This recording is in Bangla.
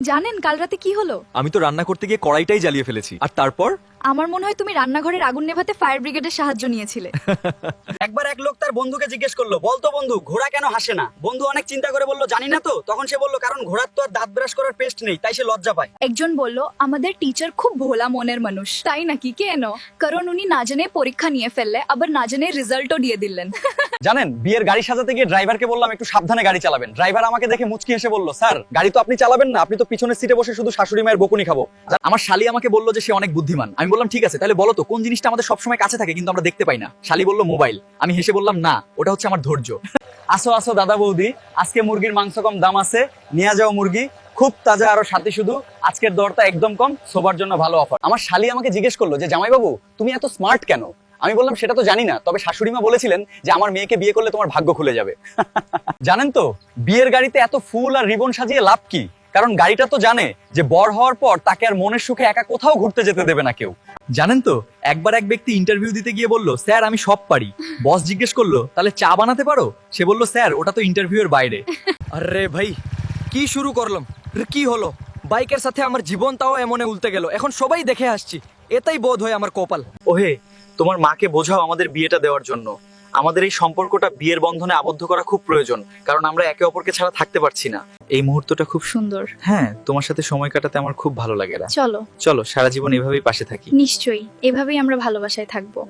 জানেন কাল রাতে কি হলো? আমি তো রান্না করতে গিয়ে কড়াইটাই জ্বালিয়ে ফেলেছি। আর তারপর আমার মনে হয় তুমি রান্নাঘরের আগুন নেভাতে ফায়ার ব্রিগেডের সাহায্য নিয়েছিলে। একবার এক লোক তার বন্ধুকে জিজ্ঞেস করলো, বলতো বন্ধু ঘোড়া কেন হাসে না? বন্ধু অনেক চিন্তা করে বলল, জানি না তো। তখন সে বলল, কারণ ঘোড়ার তো আর দাঁত ব্রাশ করার পেস্ট নেই, তাই সে লজ্জা পায়। একজন বলল, আমাদের টিচার খুব ভোলা মনের মানুষ। তাই নাকি? কেন? কারণ উনি না জানে পরীক্ষা নিয়ে ফেললে, আবার না জানে রেজাল্টও দিয়ে দিলেন। জানেন, বিয়ের গাড়ি সাজাতে গিয়ে ড্রাইভারকে বললাম একটু সাবধানে গাড়ি চালাবেন। ড্রাইভার আমাকে দেখে মুচকি হেসে বলল, স্যার গাড়ি তো আপনি চালাবেন না, আপনি তো পিছনের সিটে বসে শুধু শাশুড়ি মায়ের বকুনি খাবো। আমার শালি আমাকে বললো যে সে অনেক বুদ্ধিমান। আমি বললাম ঠিক আছে, তাহলে বলো তো কোন জিনিসটা আমাদের সবসময় কাছে থাকে কিন্তু আমরা দেখতে পাই না? শালি বলল মোবাইল। আমি হেসে বললাম না, ওটা হচ্ছে আমার ধৈর্য। আসো আসো দাদা বৌদি, আজকে মুরগির মাংস কম দাম আছে, নিয়ে যাও মুরগি, খুব তাজা আরো সাথে শুধু, আজকের দরটা একদম কম, সবার জন্য ভালো অফার। আমার শালি আমাকে জিজ্ঞেস করলো যে জামাইবাবু তুমি এত স্মার্ট কেন? আমি বললাম সেটা তো জানি না, তবে শাশুড়ি মা বলেছিলেন যে আমার মেয়েকে বিয়ে করলে তোমার ভাগ্য খুলে যাবে। জানেন তো বিয়ের গাড়িতে এত ফুল আর রিবন সাজিয়ে লাভ কি? কারণ গাড়িটা তো জানে যে বর হওয়ার পর তাকে আর মনের সুখে একা কোথাও ঘুরতে যেতে দেবে না কেউ। জানেন তো একবার এক ব্যক্তি ইন্টারভিউ দিতে গিয়ে বলল, স্যার আমি সব পারি। বস জিজ্ঞেস করলো, তাহলে চা বানাতে পারো? সে বলল, স্যার ওটা তো ইন্টারভিউ এর বাইরে। আরে ভাই কি শুরু করলাম? কি হলো? বাইকের সাথে আমার জীবনটাও এমনে উল্টে গেল। এখন সবাই দেখে আসছি, এটাই বোধ হয় আমার কপাল। ওহে, তোমার মাকে বোঝাও আমাদের বিয়েটা দেওয়ার জন্য। আমাদের এই সম্পর্কটা বিয়ের বন্ধনে আবদ্ধ করা খুব প্রয়োজন, কারণ আমরা একে অপরকে ছাড়া থাকতে পারছি না। এই মুহূর্তটা খুব সুন্দর। হ্যাঁ, তোমার সাথে সময় কাটাতে আমার খুব ভালো লাগে। চলো চলো সারা জীবন এভাবেই পাশে থাকি। নিশ্চয়ই এভাবেই আমরা ভালোবাসায় থাকবো।